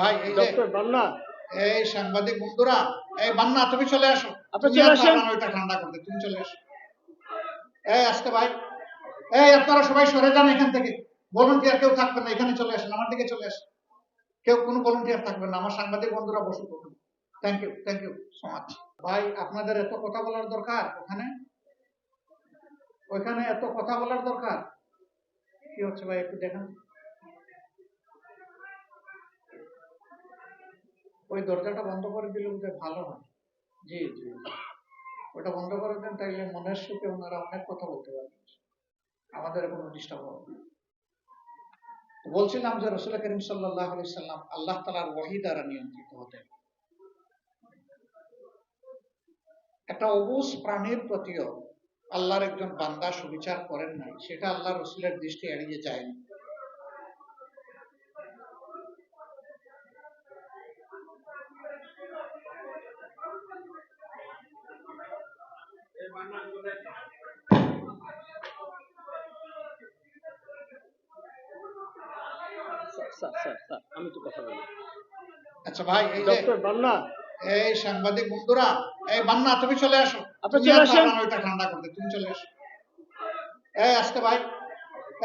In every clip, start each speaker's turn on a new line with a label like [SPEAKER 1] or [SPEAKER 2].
[SPEAKER 1] ভাই এই যে
[SPEAKER 2] ডক্টর বান্না,
[SPEAKER 1] এই সাংবাদিক বন্ধুরা, এই বান্না তুমি চলে আসো,
[SPEAKER 2] আপনি
[SPEAKER 1] তুমি
[SPEAKER 2] চলে
[SPEAKER 1] আর
[SPEAKER 2] আসেন।
[SPEAKER 1] পারবা না ওইটা ঠান্ডা করতে, তুমি চলে আসো। এই আসতে ভাই, এই আপনারা সবাই সরে যান এখান থেকে। ভলান্টিয়ার কেউ থাকবে না, এখানে চলে আসেন, আমার দিকে চলে আসেন। কেউ কোনো ভলান্টিয়ার থাকবে না, আমার সাংবাদিক বন্ধুরা বসুক ওখানে। Thank you so much. ভাই আপনাদের এত কথা বলার দরকার ওইখানে এত কথা বলার দরকার কি হচ্ছে ভাই, একটু দেখেন। ওই দরজাটা বন্ধ করে দিলে বোধহয় ভালো হয়। জি জি, ওটা বন্ধ করে দেন, তাইলে মনের সুখে ওনারা অনেক কথা বলতে পারবেন, আমাদের কোনো ডিস্টার্ব হবে না। বলছিলাম যে রাসূল করিম সাল্লাল্লাহু আলাইহি সাল্লাম আল্লাহ তাআলার ওহী দ্বারা নিয়ন্ত্রিত হতেন। একটা অবুঝ প্রাণীর প্রতিও আল্লাহর একজন বান্দা সুবিচার করেন নাই, সেটা আল্লাহ রাসূলের দৃষ্টি এড়িয়ে যায়নি।
[SPEAKER 2] স্যার আমি তো কথা বলি।
[SPEAKER 1] আচ্ছা ভাই এই যে
[SPEAKER 2] ডক্টর বান্না,
[SPEAKER 1] এই সাংবাদিক বন্ধুরা, এই বান্না তুমি চলে আসো,
[SPEAKER 2] আপনি
[SPEAKER 1] তুমি
[SPEAKER 2] চলে
[SPEAKER 1] আর
[SPEAKER 2] আসেন।
[SPEAKER 1] পারবা না ওইটা ঠান্ডা করতে, তুমি চলে আসো। এই আসতে ভাই,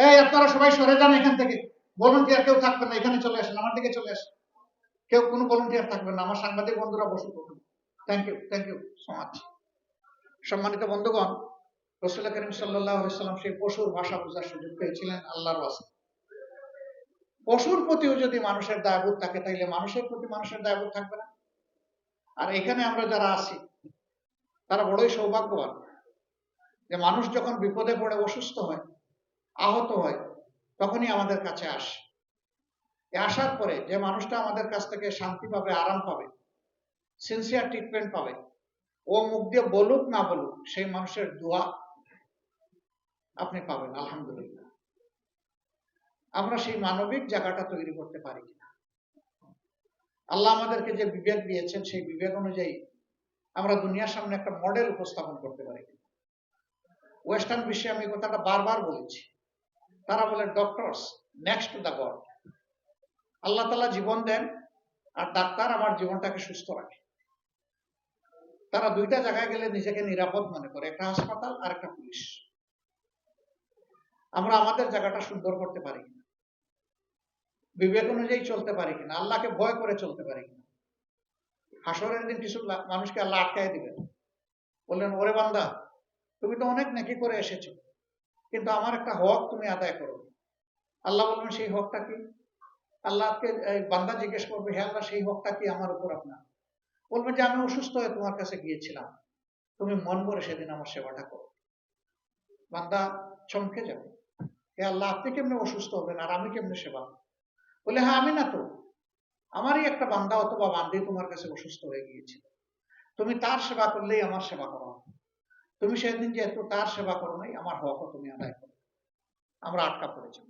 [SPEAKER 1] এই আপনারা সবাই সরে যান এখান থেকে। ভলান্টিয়ার কেউ থাকবে না, এখানে চলে আসেন, আমার দিকে চলে আসেন। কেউ কোনো ভলান্টিয়ার থাকবে না, আমার সাংবাদিক বন্ধুরা বসুক ওখানে। Thank you so much. সম্মানিত বন্ধুগণ, রাসূল করিম সাল্লাল্লাহু আলাইহি সাল্লাম সেই পশুর ভাষা বোঝার সুযোগ পেয়েছিলেন আল্লাহর ওয়াসিলা। পশুর প্রতিও যদি মানুষের দায়বোধ থাকে, তাইলে মানুষের প্রতি মানুষের দায়বোধ থাকবে না? আর এখানে আমরা যারা আছি তারা বড়ই সৌভাগ্যবান যে মানুষ যখন বিপদে পড়ে অসুস্থ হয়, আহত হয়, তখনই আমাদের কাছে আসে। আসার পরে যে মানুষটা আমাদের কাছ থেকে শান্তি পাবে, আরাম পাবে, সিনসিয়ার ট্রিটমেন্ট পাবে, ও মুখ দিয়ে বলুক না বলুক, সেই মানুষের দোয়া আপনি পাবেন আলহামদুলিল্লাহ। আমরা সেই মানবিক জায়গাটা তৈরি করতে পারি কিনা? আল্লাহ আমাদেরকে যে বিবেক দিয়েছেন, সেই বিবেক অনুযায়ী আমরা দুনিয়ার সামনে একটা মডেল উপস্থাপন করতে পারি কিনা? ওয়েস্টার্ন বিশ্বে আমি কথাটা বারবার বলেছি, তারা বলে doctors next to the god. Allah তাআলা জীবন দেন আর ডাক্তার আমার জীবনটাকে সুস্থ রাখে। তারা দুইটা জায়গায় গেলে নিজেকে নিরাপদ মনে করে, একটা হাসপাতাল আর একটা পুলিশ। আমরা আমাদের জায়গাটা সুন্দর করতে পারি কিনা? বিবেক অনুযায়ী চলতে পারি কিনা? আল্লাহকে ভয় করে চলতে পারি কিনা? হাসরের দিন কিছু মানুষকে আল্লাহ আটকায় দিবেন, বললেন ওরে বান্দা, তুমি তো অনেক নেকি করে এসেছো, কিন্তু আমার একটা হক তুমি আদায় করো। আল্লাহ বলবেন সেই হকটা কি? আল্লাহকে বান্দা জিজ্ঞেস করবে, হে আল্লাহ সেই হকটা কি আমার উপর আপনার? বলবেন যে আমি অসুস্থ হয়ে তোমার কাছে গিয়েছিলাম, তুমি মন ভরে সেদিন আমার সেবাটা করো। বান্দা চমকে যাবে, হে আল্লাহ আপনি কেমনে অসুস্থ হবেন আর আমি কেমনে সেবা? বলে হ্যাঁ আমি না তো, আমারই একটা বান্দা অথবা বান্দি তোমার কাছে অসুস্থ হয়ে গিয়েছিল, তুমি তার সেবা করলেই আমার সেবা করা হবে। তুমি সেদিন যেহেতু তার সেবা করো নাই, আমার হকও তুমি আদায় করো। আমরা আটকা পড়েছি।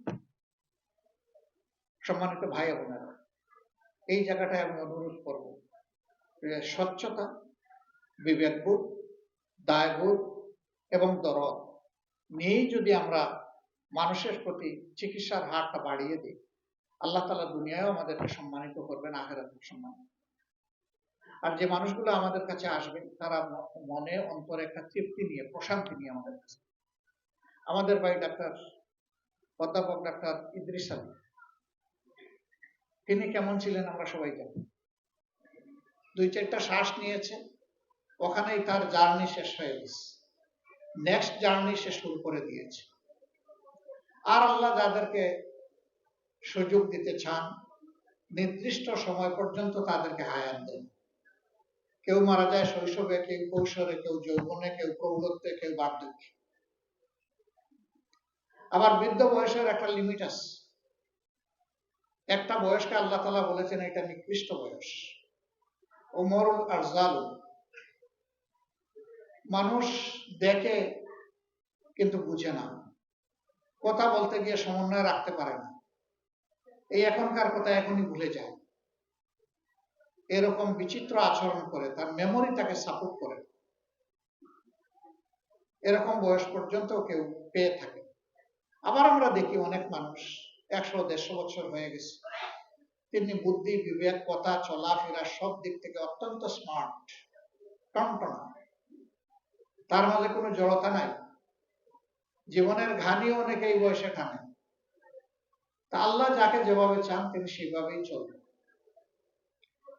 [SPEAKER 1] সম্মানিত ভাই বোনেরা, এই জায়গাটায় আমি অনুরোধ করবো যে স্বচ্ছতা, বিবেকবোধ, দায়বোধ এবং দরদ নিয়েই যদি আমরা মানুষের প্রতি চিকিৎসার হারটা বাড়িয়ে দিই, আল্লাহ তাআলা দুনিয়ায়ও আমাদেরকে সম্মানিত করবেন, আখিরাতেও সম্মানিত। আর যে মানুষগুলো আমাদের কাছে আসবে, তারা মনে অন্তরে একটা তৃপ্তি নিয়ে, প্রশান্তি নিয়ে আমাদের কাছে। আমাদের ভাই ডাক্তার, অধ্যাপক ডাক্তার ইদ্রিস আলী, তিনি কেমন ছিলেন আমরা সবাই জানি। 2-4টা শ্বাস নিয়েছে, ওখানেই তার জার্নি শেষ হয়ে গেছে, নেক্সট জার্নি সে শুরু করে দিয়েছে। আর আল্লাহ যাদেরকে সুযোগ দিতে চান, নির্দিষ্ট সময় পর্যন্ত তাদেরকে হায়াত দেন। কেউ মারা যায় শৈশবে, কেউ কৈশোরে, কেউ যৌবনে, কেউ প্রৌঢ়ত্বে, কেউ বার্ধক্যে। আবার বৃদ্ধ বয়সের একটা লিমিট আছে। একটা বয়সকে আল্লাহ তাআলা বলেছেন এটা নিকৃষ্ট বয়স, উমরুল আরজাল। মানুষ দেখে কিন্তু বুঝে না, কথা বলতে গিয়ে সমন্বয় রাখতে পারে না, এই এখনকার কথা এখনই ভুলে যায়, এরকম বিচিত্র আচরণ করে, তার মেমোরি তাকে সাপোর্ট করে। এরকম বয়স পর্যন্ত কেউ পেয়ে থাকে। আবার আমরা দেখি অনেক মানুষ 100-150 বছর হয়ে গেছে, তিনি বুদ্ধি, বিবেক, কথা, চলাফেরা সব দিক থেকে অত্যন্ত স্মার্ট, টনটনা। তার মাঝে কোনো জড়তা নাই। জীবনের ঘানিও অনেকে এই বয়সে টানে। তা আল্লাহ যাকে যেভাবে চান তিনি সেভাবেই চলবেন।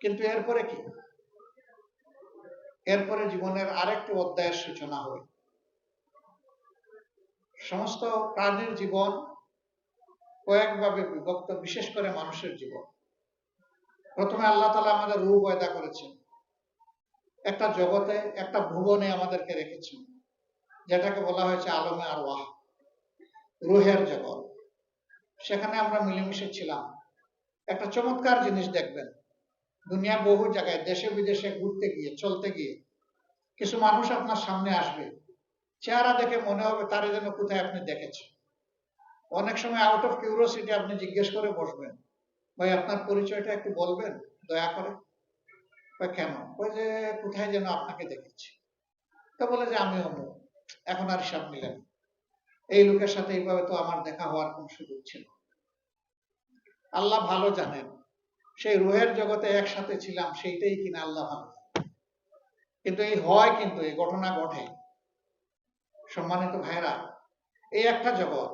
[SPEAKER 1] কিন্তু এরপরে কি? এরপরে জীবনের আরেকটি অধ্যায়ের সূচনা হয়। সমস্ত প্রাণীর জীবন কয়েকভাবে বিভক্ত, বিশেষ করে মানুষের জীবন। প্রথমে আল্লাহ তাআলা আমাদের রূহ পয়দা করেছেন, একটা জগতে, একটা ভুবনে আমাদেরকে রেখেছেন, যেটাকে বলা হয়েছে আলমে আরওয়াহ, রুহের জগৎ। সেখানে আমরা মিলেমিশে ছিলাম। একটা চমৎকার জিনিস দেখবেন, দুনিয়া বহু জায়গায় দেশে বিদেশে ঘুরতে গিয়ে, চলতে গিয়ে কিছু মানুষ আপনার সামনে আসবে, চেহারা দেখে মনে হবে তারে যেন কোথায় আপনি দেখেছেন। অনেক সময় আউট অফ কিউরিওসিটি আপনি জিজ্ঞেস করে বসবেন, ভাই আপনার পরিচয়টা একটু বলবেন দয়া করে? কেন? ওই যে কোথায় যেন আপনাকে দেখেছি। তো বলে যে আমি অমুক। এখন আর হিসাব মিলে না, এই লোকের সাথে এইভাবে তো আমার দেখা হওয়ার কোন সুযোগ ছিল। আল্লাহ ভালো জানেন সেই রুহের জগতে একসাথে ছিলাম, সেইটাই কিনা আল্লাহ ভালো জানেন। কিন্তু এই হয়, কিন্তু এই ঘটনা ঘটে। সম্মানিত ভাইরা, এই একটা জগৎ,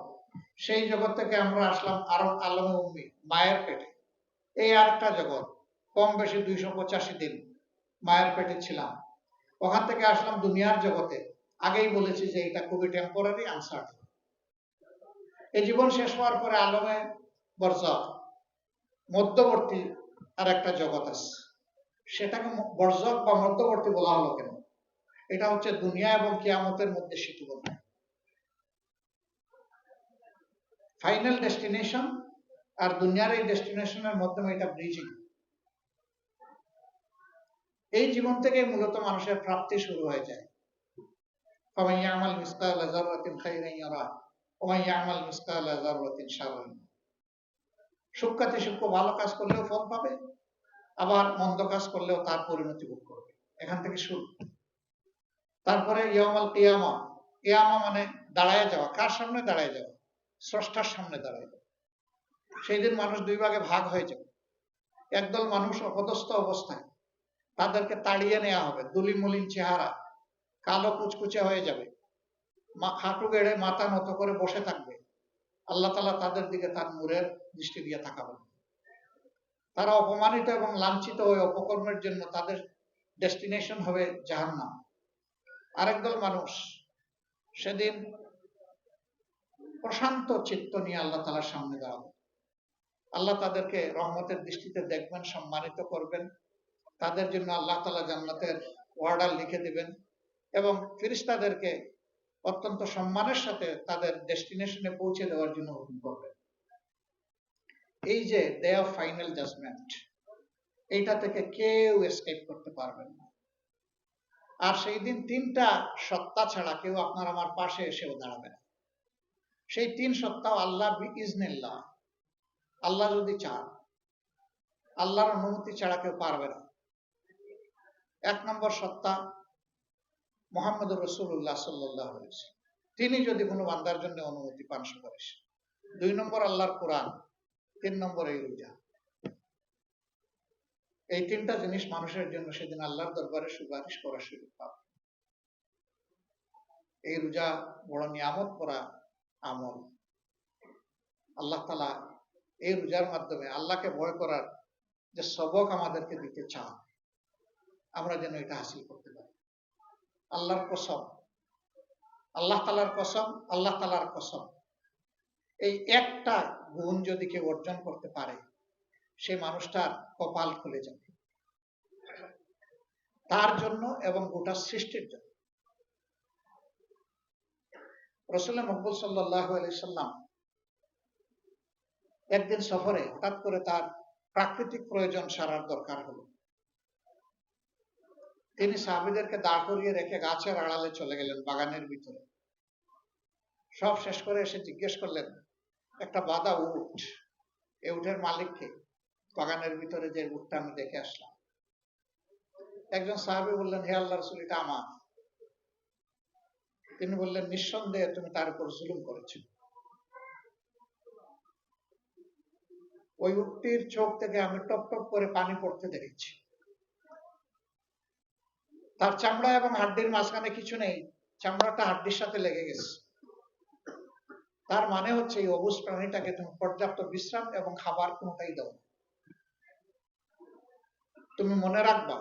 [SPEAKER 1] সেই জগৎ থেকে আমরা আসলাম আরো আলমে উম্মি, মায়ের পেটে। এই আরেকটা জগৎ, কম বেশি 285 দিন মায়ের পেটে ছিলাম। ওখান থেকে আসলাম দুনিয়ার জগতে। আগেই বলেছি যে এটা খুবই টেম্পোরারি, আনসার্টেন। এই জীবন শেষ হওয়ার পরে আলমে বরজাখ, মধ্যবর্তী আর একটা জগৎ আছে। সেটাকে বরজাখ বা মধ্যবর্তী বলা হলো কেন? এটা হচ্ছে দুনিয়া এবং কিয়ামতের মধ্যে সেতুবন্ধ, ফাইনাল ডেস্টিনেশন আর দুনিয়ার এই ডেস্টিনেশনের মাধ্যমে এটা ব্রিজিং। এই জীবন থেকে মূলত মানুষের প্রাপ্তি শুরু হয়ে যায়। ফামান ইয়ামাল মিসকালা যাররাতিন খাইরান ইয়ারা ওয়া মান ইয়ামাল মিসকালা যাররাতিন শাররান ইয়ারা। সূক্ষ্মাতি সূক্ষ্ম ভালো কাজ করলেও ফল পাবে, আবার মন্দ কাজ করলেও তার পরিণতি ভোগ করবে। এখান থেকে শুরু। তারপরে ইয়াউমাল কিয়ামা, কিয়ামা মানে দাঁড়ায় যাওয়া। কার সামনে দাঁড়ায় যাওয়া? স্রষ্টার সামনে দাঁড়ায় যাওয়া। সেই দিন মানুষ দুই ভাগে ভাগ হয়ে যাবে। একদল মানুষ অপদস্থ অবস্থায়, তাদেরকে তাড়িয়ে নেওয়া হবে, দুলিমুলিন চেহারা, কালো কুচকুচে হয়ে যাবে, হাঁটু গেড়ে মাথা নত করে বসে থাকবে। আল্লাহ তাআলা তাদের দিকে তার নূরের দৃষ্টি দিয়ে তাকাবেন। তারা অপমানিত এবং লাঞ্ছিত হয়ে অপকর্মের জন্য তাদের ডেস্টিনেশন হবে জাহান্নাম। আরেকদল মানুষ সেদিন প্রশান্ত চিত্ত নিয়ে আল্লাহ তাআলার সামনে দাঁড়াবে। আল্লাহ তাদেরকে রহমতের দৃষ্টিতে দেখবেন, সম্মানিত করবেন। তাদের জন্য আল্লাহ তাআলা জান্নাতের অর্ডার লিখে দিবেন এবং ফেরেশতাদেরকে অত্যন্ত সম্মানের সাথে তাদের ডেস্টিনেশনে পৌঁছে দেওয়ার জন্য হুকুম করবেন। এই যে ডে অফ ফাইনাল জাজমেন্ট, এইটা থেকে কেউ এসকেপ করতে পারবেন না। আর সেই দিন তিনটা সত্তা ছাড়া কেউ আপনার আমার পাশে এসেও দাঁড়াবে না। সেই তিন সত্তাও আল্লাহ বিইজনিল্লাহ, আল্লাহ যদি চান, আল্লাহর অনুমতি ছাড়া কেউ পারবে না। এক নম্বর সত্তা মুহাম্মদুর রাসূলুল্লাহ সাল্লাল্লাহু আলাইহি ওয়াসাল্লাম, তিনি যদি কোনো বান্দার জন্য অনুমতি পান সুপারিশ। দুই নম্বর আল্লাহর কোরআন, তিন নম্বর এই রোজা। এই তিনটা জিনিস মানুষের জন্য সেদিন আল্লাহর দরবারে সুপারিশ করার সুযোগ পাবে। এই রোজা বড় নিয়ামত করা আমল। আল্লাহ তাআলা এই রোজার মাধ্যমে আল্লাহকে ভয় করার যে সবক আমাদেরকে দিতে চান, আমরা যেন এটা হাসিল করতে পারি। আল্লাহর কসম, আল্লাহ তাআলার কসম, আল্লাহ তাআলার কসম, এই একটা গুণ যদি কেউ অর্জন করতে পারে, সেই মানুষটার কপাল খুলে যাবে, তার জন্য এবং গোটা সৃষ্টির জন্য। রাসূল মকবুল সাল্লাল্লাহু আলাইহি সাল্লাম একদিন সফরে হঠাৎ করে তার প্রাকৃতিক প্রয়োজন সারার দরকার হলো। তিনি সাহাবীদেরকে দাঁড় করিয়ে রেখে গাছের আড়ালে চলে গেলেন, বাগানের ভিতরে। সব শেষ করে এসে জিজ্ঞেস করলেন, একটা বাঁধা উট, এই উটের মালিককে? বাগানের ভিতরে যে উটটা আমি দেখে আসলাম। একজন সাহাবী বললেন, হে আল্লাহর রাসূল, এটা আমার। তিনি বললেন, নিঃসন্দেহে তুমি তার উপর জুলুম করেছো। ওই উটটির চোখ থেকে আমি টপ টপ করে পানি পড়তে দেখেছি। তার চামড়া এবং হাড্ডির মাঝখানে কিছু নেই, চামড়াটা হাড্ডির সাথে লেগে গেছে। তার মানে হচ্ছে এই অবুঝ প্রাণীটাকে তুমি পর্যাপ্ত বিশ্রাম এবং খাবার কোনোটাই দাও না। তুমি মনে রাখবা